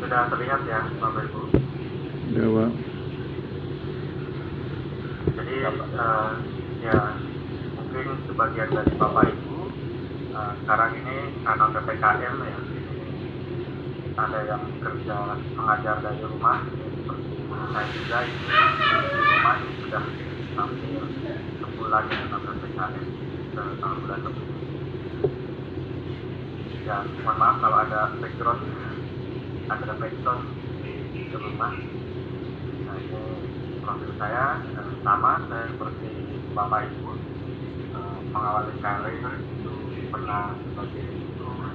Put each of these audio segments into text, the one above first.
Sudah terlihat ya Bapak Ibu? Ya Pak. Jadi ya mungkin sebagian dari Bapak Ibu sekarang ini karena PPKM ya, ada yang kerja mengajar dari rumah. Seperti saya juga ini di rumah ini sudah hampir sebulan dengan PPKM, setengah bulan lebih. Ya mohon maaf kalau ada background di rumah. Nah, ini profil saya sama, saya seperti Bapak Ibu mengawali karir itu pernah sebagai guru,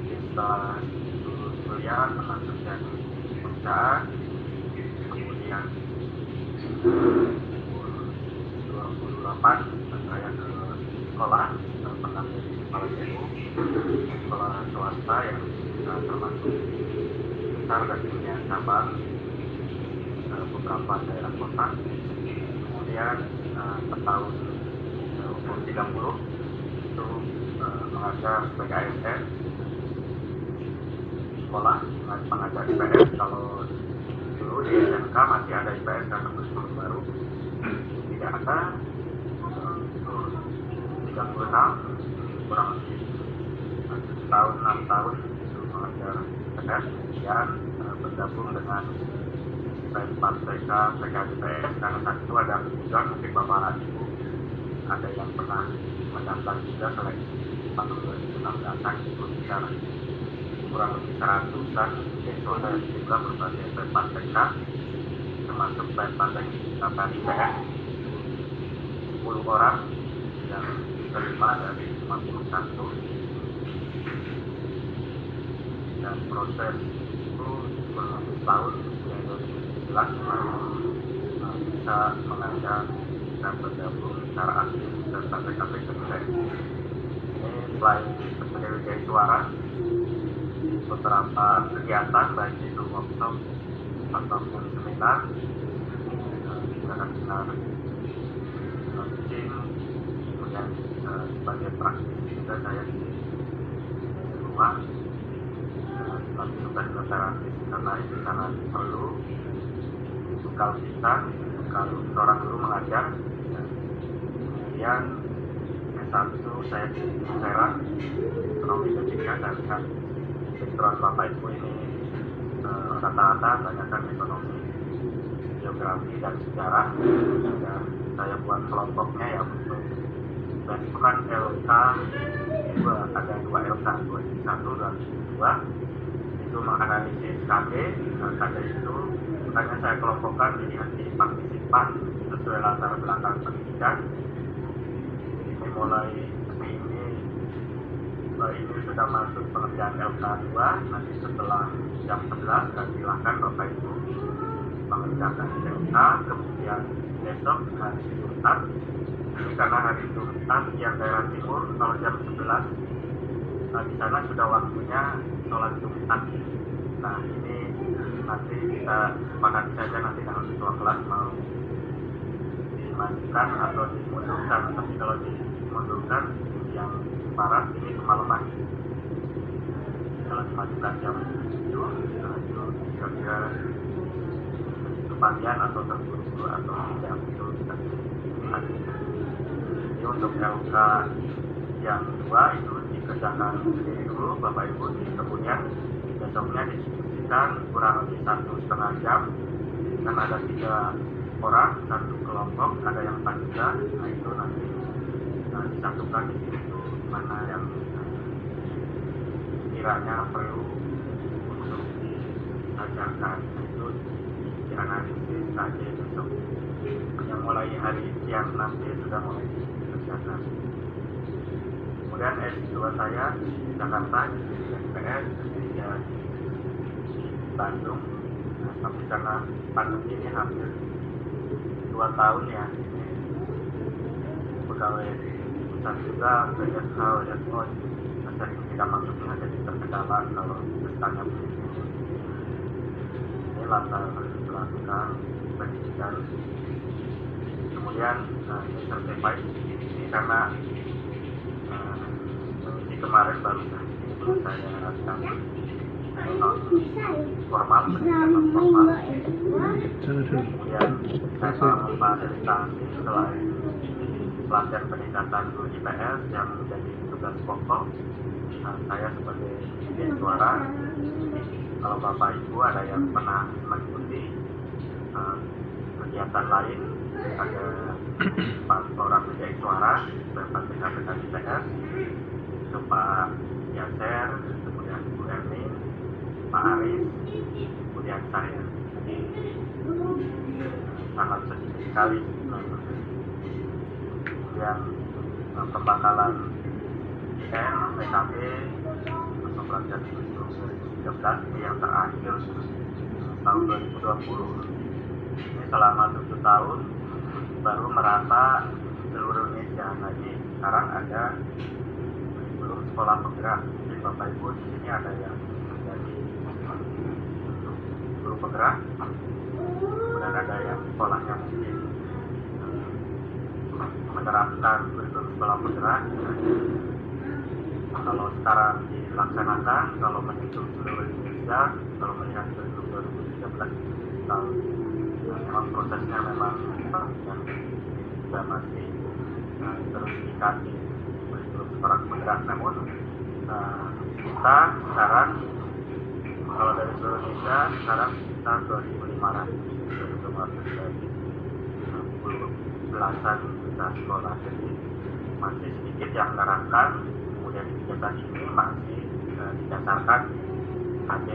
setelah lulus kuliah pernah kerja di perusahaan, kemudian 2028 saya ke sekolah, pernah jadi kepala BU sekolah swasta yang termasuk besar dan punya cabang beberapa daerah kota. Kemudian tahun umur 30 itu mengajar sebagai ASN sekolah mengajar IPS. Kalau dulu di SMK masih ada IPS karena kurikulum baru, tidak ada. 36 kurang lebih 6 tahun itu mengajar IPS, kemudian bergabung dengan Penpat TK PKDPS karena saat itu ada kebutuhan. Mungkin Bapak Ibu ada yang pernah mendaftar juga seleksi tahun 2016 itu sekitar kurang lebih 100-an siswa dari juga berbagai Penpat TK, termasuk Penpat IPS 10 orang yang diterima dari 51, dan proses itu kurang lebih tahun yang 2017 bisa mengajar dan bergabung secara aktif dan PKP. Ini selain sebagai wijaya suara, beberapa kegiatan baik itu workshop ataupun seminar, seminar coaching, kemudian sebagai praktisi juga saya di rumah juga terapis karena itu sangat perlu bekal kita kalau seorang guru mengajar. Kemudian S1 saya di Serang ekonomi ketiga, dan lihat background Bapak Ibu ini rata-rata banyakkan ekonomi, geografi dan sejarah. Sudah saya buat kelompoknya ya untuk, dan itu kan LK 2, ada 2 LK, 1 dan 2 itu menganalisis KD. KD itu makanya saya kelompokkan jadi anti partisipan sesuai latar belakang pendidikan. Ini mulai ini sudah masuk pengerjaan LK 2, nanti setelah jam 11 dan silahkan Bapak Ibu mengerjakan LK. Kemudian besok hari Jumat, ini karena hari Jumat yang daerah timur kalau jam 11 di sana sudah waktunya sholat Jumat. Nah ini nanti kita sepakati saja nanti dengan ketua kelas mau dimasukkan atau dimundurkan. Tapi kalau dimundurkan yang barat ini kemalaman. Kalau dimajukan jam 7, itu kira-kira kepagian atau terburu-buru atau tidak, itu kita ini untuk LK yang 2 itu dikerjakan sendiri dulu Bapak Ibu, kemudian besoknya diskusikan kurang lebih 1,5 jam, kan ada 3 orang satu kelompok, ada yang 4 juga. Nah itu nanti disatukan di situ mana yang kiranya perlu untuk diajarkan. Itu dianalisis saja besok. yang mulai hari siang nanti sudah mulai dikerjakan. Kemudian S2 saya di Jakarta, di IPS, di Bandung. Nah, tapi karena pandemi ini hampir 2 tahun ya, ini pegawai pusat juga banyak hal yang sering tidak masuk jadi terkendala kalau misalnya begitu. Ini latar belakang pendidikan. Kemudian ini certified ini karena di kemarin baru saya rasakan formal, pendidikan formal. Kemudian saya memfasilitasi selain pelatihan peningkatan guru IPS yang menjadi tugas pokok, saya sebagai pendidik suara. Kalau Bapak Ibu ada yang pernah mengikuti kegiatan lain, ada 4 orang pendidik suara berpengalaman dengan IPS, itu Pak Yaser, kemudian Bu Erni, Pak Aris, kemudian saya. Jadi sangat sedikit sekali. Kemudian pembakalan IN, PKB, atau pelajaran 2013 ini yang terakhir tahun 2020. Ini selama 7 tahun baru merata seluruh Indonesia. Nah, ini sekarang ada belum sekolah penggerak. Jadi Bapak Ibu di sini ada yang menjadi guru penggerak, kemudian ada yang sekolahnya mungkin menerapkan kurikulum sekolah penggerak. Kalau sekarang dilaksanakan, kalau menghitung seluruh Indonesia, kalau melihat kurikulum 2013 tahun, memang prosesnya memang yang juga masih terus dikaji kurikulum sekolah penggerak. Namun kita sekarang kalau dari seluruh Indonesia sekarang kita 2.500 dari 60 belasan juta sekolah, jadi masih sedikit yang menerapkan. Kemudian kegiatan ini masih didasarkan AD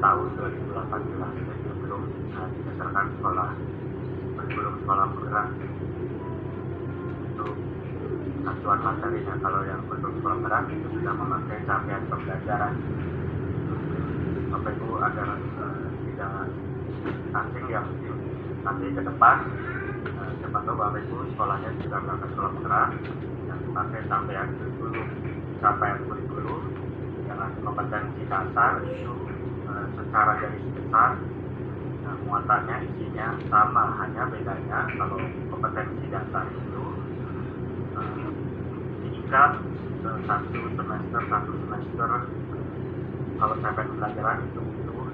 tahun 2018, jadi belum didasarkan kurikulum sekolah penggerak. Itu acuan materinya. Kalau yang kurikulum sekolah penggerak itu sudah memakai capaian pembelajaran. Bapak Ibu agar tidak asing yang nanti ke depan, siapa tahu Bapak Ibu sekolahnya juga melakukan sekolah penggerak yang dipakai capaian kurikulum yang kompetensi dasar itu secara garis besar muatannya isinya sama, hanya bedanya kalau kompetensi dasar itu diikat satu semester kalau capaian pembelajaran itu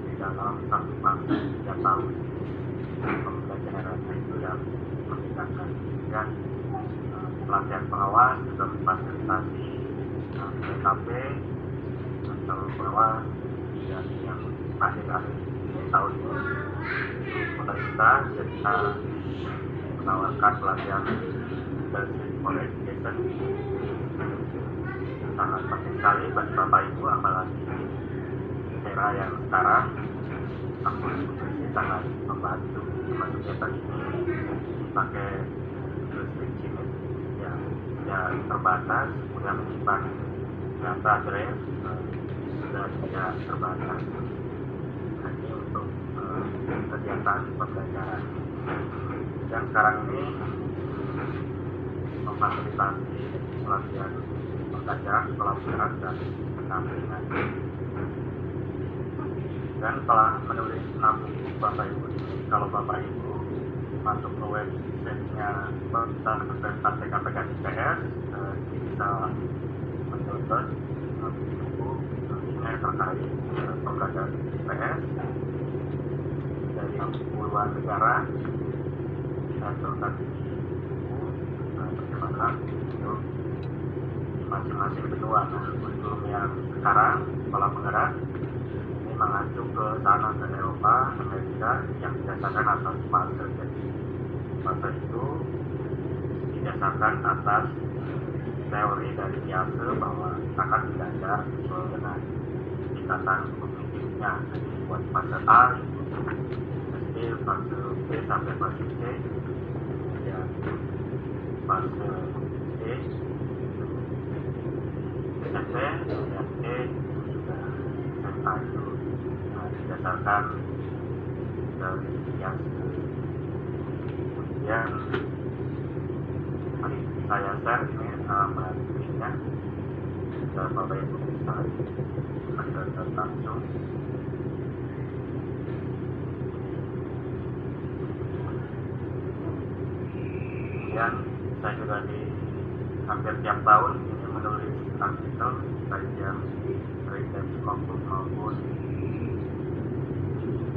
di dalam 1 fase 3 tahun pembelajaran itu yang membedakan. Dan pelatihan pengawas juga memfasilitasi PKP atau pengawas dan yang akhir-akhir ini tahun ini pemerintah kita menawarkan pelatihan basic for education. Sangat penting sekali bagi Bapak Ibu, apalagi era yang sekarang ini sangat membantu. Termasuk kegiatan ini pakai listrik yang tidak terbatas, kemudian menyimpan data drive sudah tidak terbatas. Nah, ini untuk kegiatan pembelajaran. Dan sekarang ini memfasilitasi pelatihan pembelajaran sekolah penggerak dan pendampingan. Dan telah menulis 6 buku Bapak Ibu. Kalau Bapak Ibu masuk ke websitenya KPK IPS, bisa mendownload buku ini terkait pembelajaran IPS dari puluhan negara. Dan terkait buku bagaimana itu masing-masing benua. Nah, kurikulum yang sekarang sekolah penggerak ini mengacu ke sana, ke Eropa, Amerika, yang didasarkan atas fase. Jadi fase itu didasarkan atas teori dari Piase bahwa akan belajar sesuai dengan tingkatan kognitifnya. Jadi buat fase A, SD, fase B sampai fase C kemudian fase D, SMP, kemudian E, juga SMA itu didasarkan dari yang kemudian mari saya share ini materinya ke Bapak Ibu bisa akses langsung. Kemudian saya juga di hampir tiap tahun ini menulis artikel baik yang Research Scopus maupun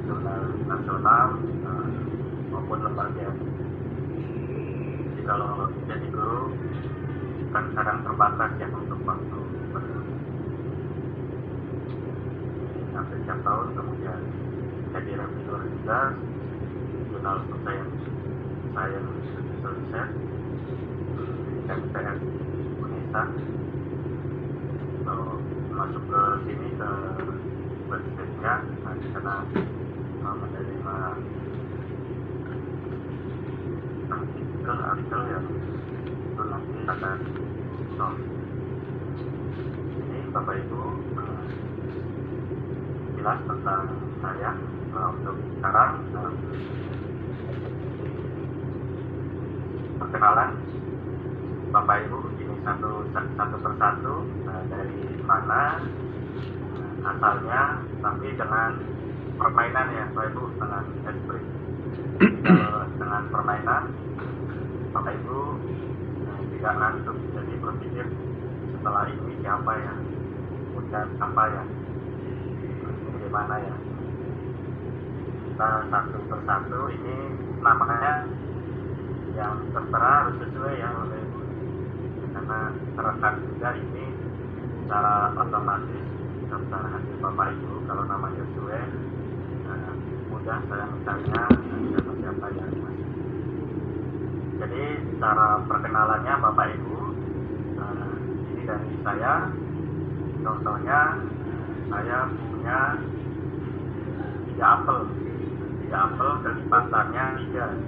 jurnal nasional maupun lembaga. Jadi kalau jadi guru kan kadang terbatas ya untuk waktu menulis. Hampir tiap tahun kemudian jadi reviewer juga jurnal Science Research MTS Unesa. Kalau masuk ke sini ke website-nya, di sana menerima artikel yang itu nanti akan soal. Ini Bapak Ibu jelas tentang saya untuk sekarang perkenalan Bapak Ibu ini satu persatu dari mana asalnya, tapi dengan permainan ya Bapak Ibu, dengan esprit. Kalau dengan permainan Bapak Ibu tidak ngantuk, jadi berpikir setelah ini siapa ya, kemudian apa ya, bagaimana ya. Kita satu persatu ini namanya yang tertera harus sesuai ya Bapak Ibu, karena terekam juga ini secara otomatis daftar hasil Bapak Ibu. Kalau namanya sesuai mudah saya misalnya siapa yang masuk. Jadi cara perkenalannya Bapak Ibu ini dari saya. Contohnya saya punya 3 apel kelipatannya 3.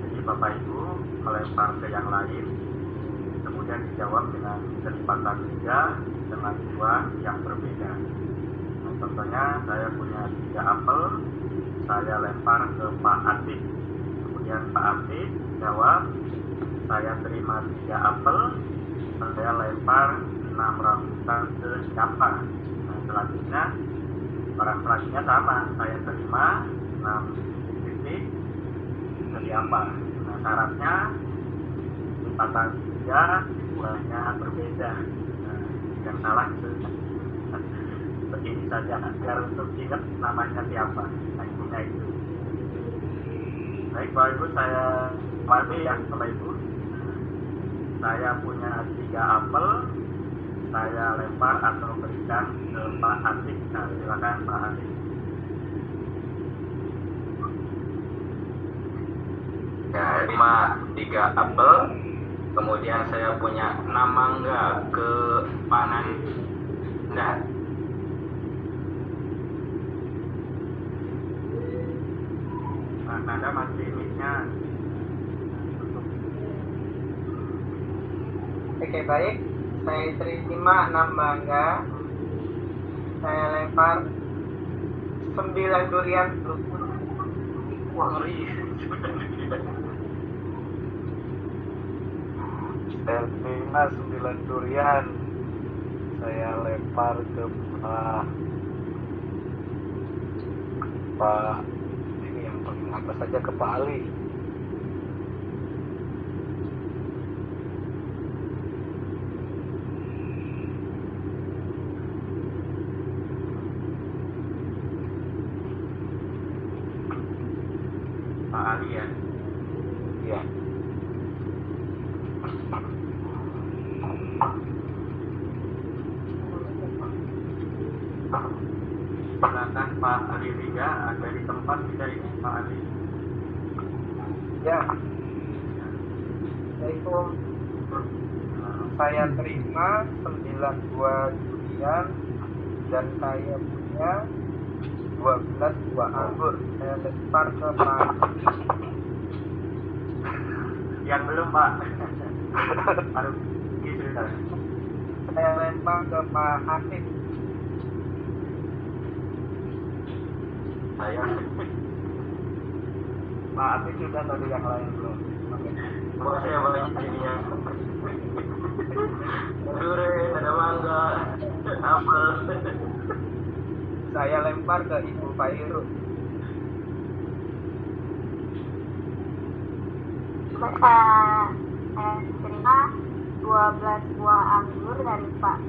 Jadi Bapak Ibu melempar ke yang lain, kemudian dijawab dengan kelipatan 3 dengan 2 yang berbeda. Nah, contohnya saya punya 3 apel, saya lempar ke Pak Atik, kemudian Pak Atik jawab, saya terima 3 apel, saya lempar 6 rambutan ke siapa. Nah, selanjutnya orang selanjutnya sama, saya terima 6 titik ke siapa. Nah, syaratnya lipatan 3 jumlahnya berbeda. Nah, yang salah itu begini saja agar untuk ingat namanya siapa. Nah, intinya itu. Baik Bapak Ibu, saya mari ya Bapak Ibu. Saya punya 3 apel, saya lempar atau berikan ke Pak Atik. Nah, silakan Pak Atik. Ya, 3 apel, kemudian saya punya 6 mangga ke Pak Nanda. Pak Nanda masih mic-nya. Oke, baik. Saya terima 6 mangga. Saya lempar 9 durian. Wah, ngeri. Saya terima 9 durian. Saya lempar ke Pak ini yang paling atas saja, ke Pak Ali. Pak Ali ya. Ya. Silakan Pak Ali Riga, ada di tempat tidak ini Pak Ali? Ya. Yaitu saya terima 9 buah durian dan saya punya 12 buah anggur. Saya lempar ke Pak. Yang belum Pak. Baru sudah. Saya lempar ke Pak Hasib. Saya Pak Hasib sudah, tadi yang lain belum. Oke. buat saya banyak jadinya. Durian, ada mangga, apel. Saya lempar ke Ibu Fairuz. Saya terima 12 buah anggur dari Pak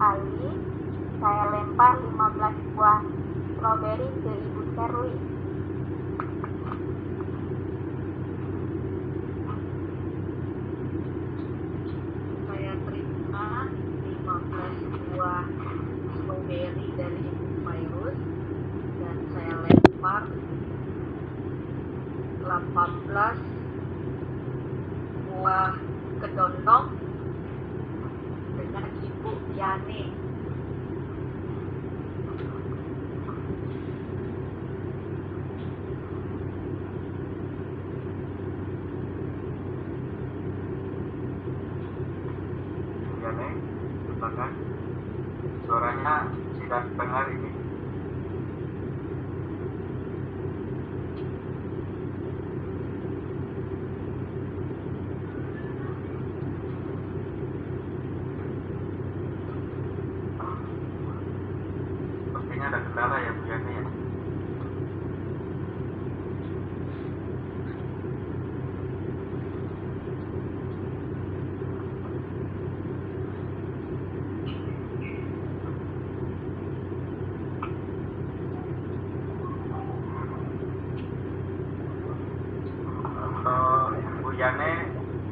Ali. Saya lempar 15 buah stroberi ke Ibu Sherly. Saya terima 15 buah stroberi dari Ibu Fairuz dan saya lempar 18 buah kedondong dengan Ibu Yani. Ya Neng, silakan. Suaranya tidak dengar ini. Sepertinya ada kendala ya Bu Yani ya. Bu Yane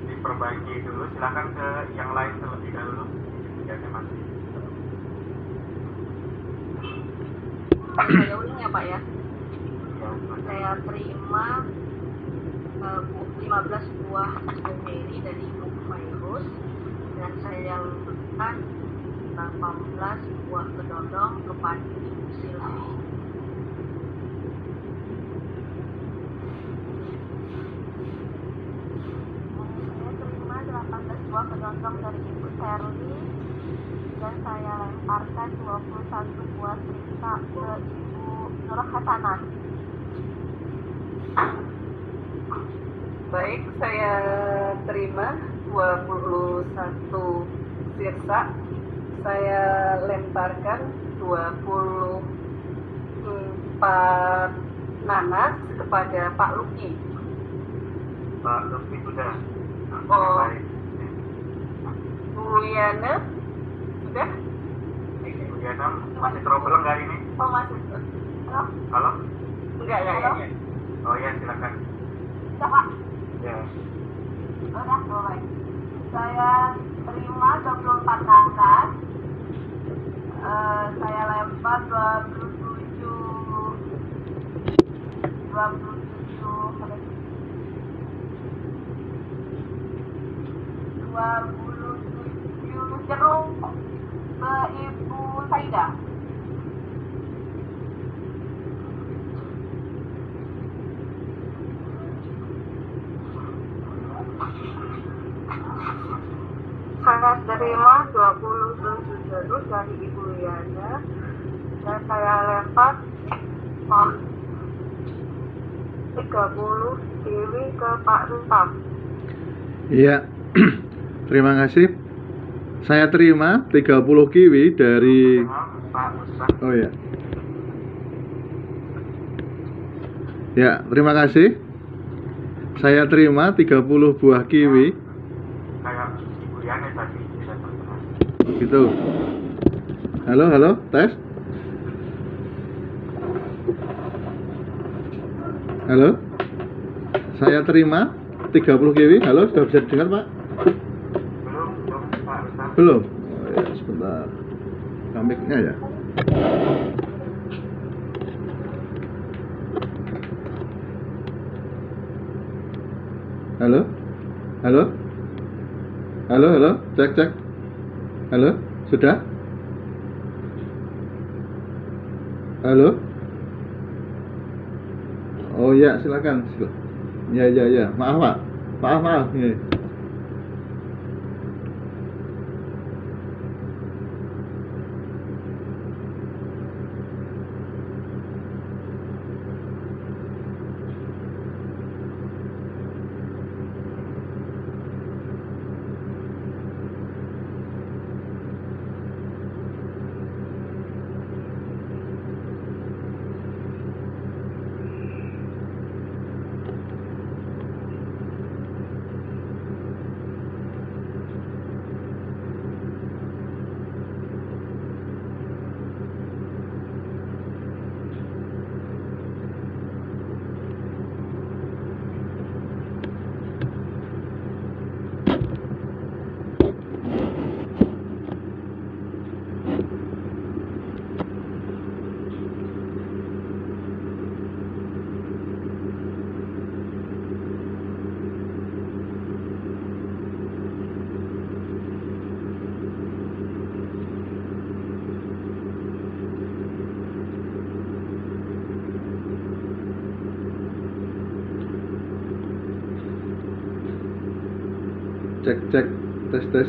diperbaiki dulu, silakan ke yang lain terlebih dahulu. Bu Yane masih. Saya ulang ya Pak ya. Ya, silakan. Saya terima 15 buah stroberi dari Ibu Fairuz dan saya lempar 18 buah kedondong kepada Ibu Sylvie. Saya terima 18 buah kedondong dari Ibu Sherly dan saya lemparkan 21 buah sisa ke Ibu Nur Hasanah. Baik, saya terima 21 sirsa. Saya lemparkan 24 nanas kepada Pak Luki. Pak Lutfi sudah. Oh. Baik. Bu Yana sudah? Bu Yana masih trouble nggak ini? Oh masih. Halo? Halo? Enggak ya? Halo? Oh ya, silakan. Sudah Pak? Ya. Udah, oh, baik. Saya terima 24 nanas. Saya lempar 27 jeruk ke Ibu Saida. Saya terima 27 jeruk dari Ibu Yana dan saya lempar 30 kiwi ke Pak Rustam. Iya. Terima kasih. Saya terima 30 kiwi dari Pak Ustaz. Oh ya. Ya, terima kasih. Saya terima 30 buah kiwi. Kayak Ibu Yani tadi tidak terdengar. Gitu. Halo, halo, tes. Halo. Saya terima 30 kiwi. Halo, sudah bisa didengar, Pak? Belum Pak Ustaz. Belum. Oh, ya, sebentar. Kamiknya ya. Halo? Halo? Halo, halo? Cek, cek. Halo? Sudah? Halo? Oh ya, silakan. Ya, ya, ya. Maaf, Pak. Maaf, nggih. Cek, tes. Cek, tes.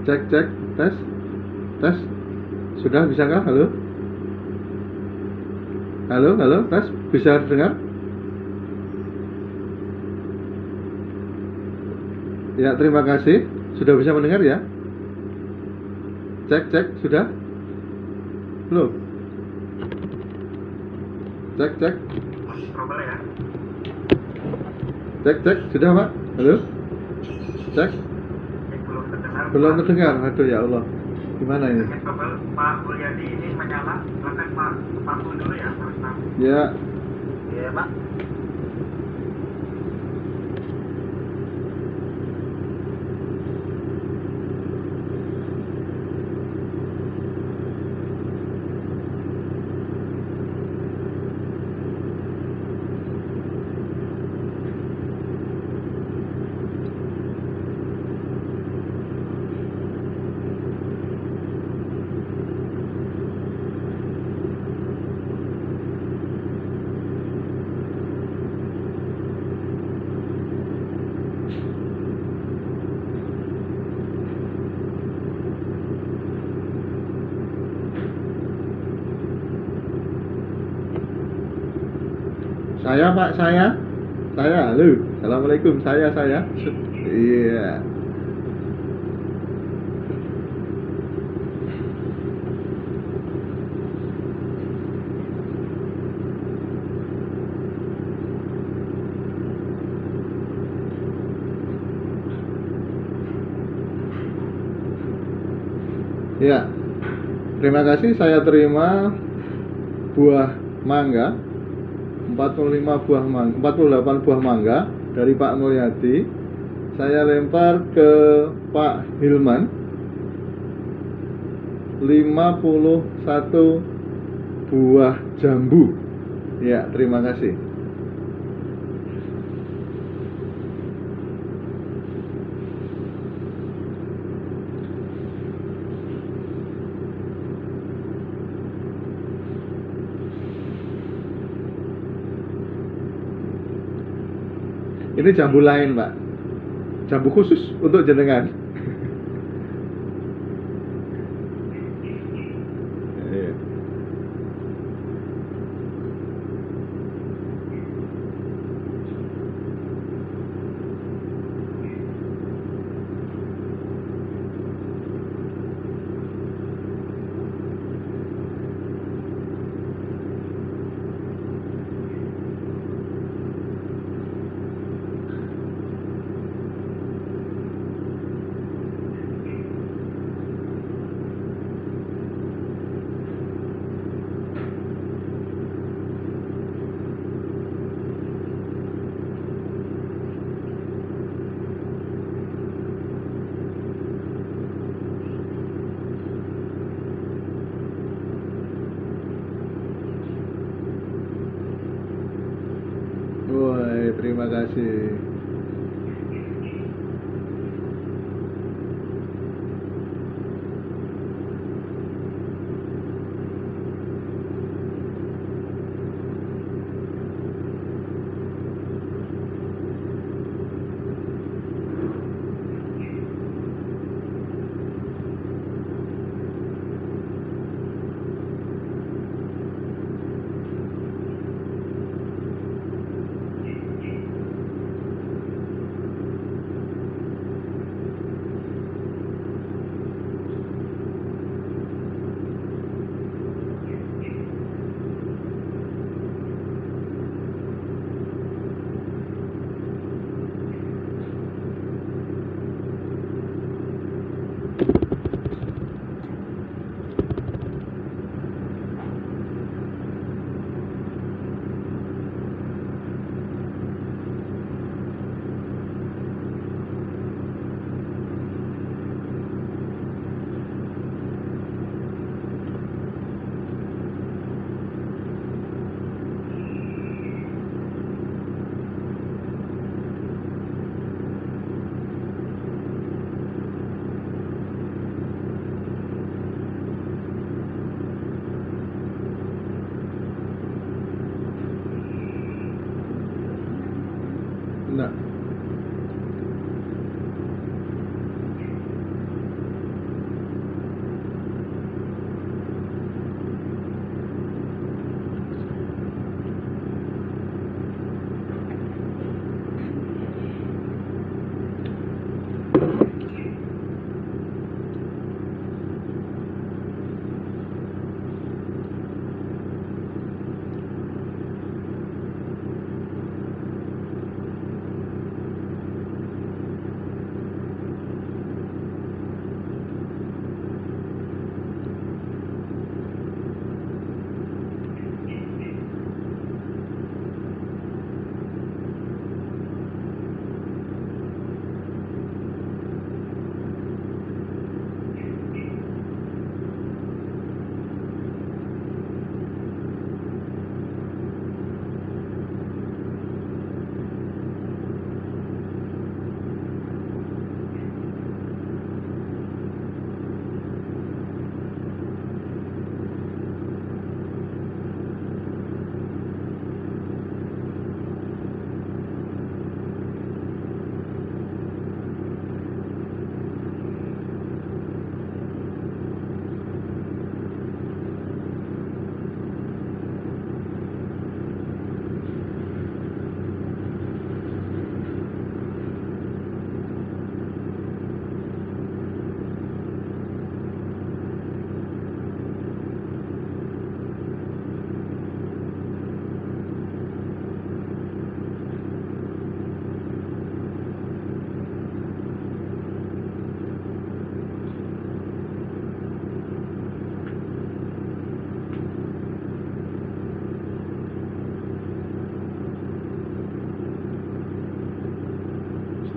Cek, tes. Sudah bisakah? Halo, tes. Bisa dengar? Ya, terima kasih. Sudah bisa mendengar ya? Cek, sudah? Belum? Cek. Masih trouble ya? Cek, sudah Pak? Halo? Cek? Belum terdengar. Belum terdengar? Aduh ya Allah. Gimana ini? Trouble Pak Mulyadi ini menyala. Silakan Pak pantun dulu ya. Ya. Iya, Pak. Saya Pak, saya, halo, assalamualaikum, saya, iya. Ya, terima kasih. Saya terima buah mangga 48 buah mangga dari Pak Mulyadi. Saya lempar ke Pak Hilman 51 buah jambu. Ya, terima kasih. Ini jambu lain, Pak. Jambu khusus untuk jenengan. Iya. Woi, terima kasih. Nah,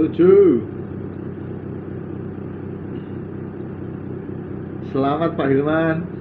7. Selamat Pak Hilman.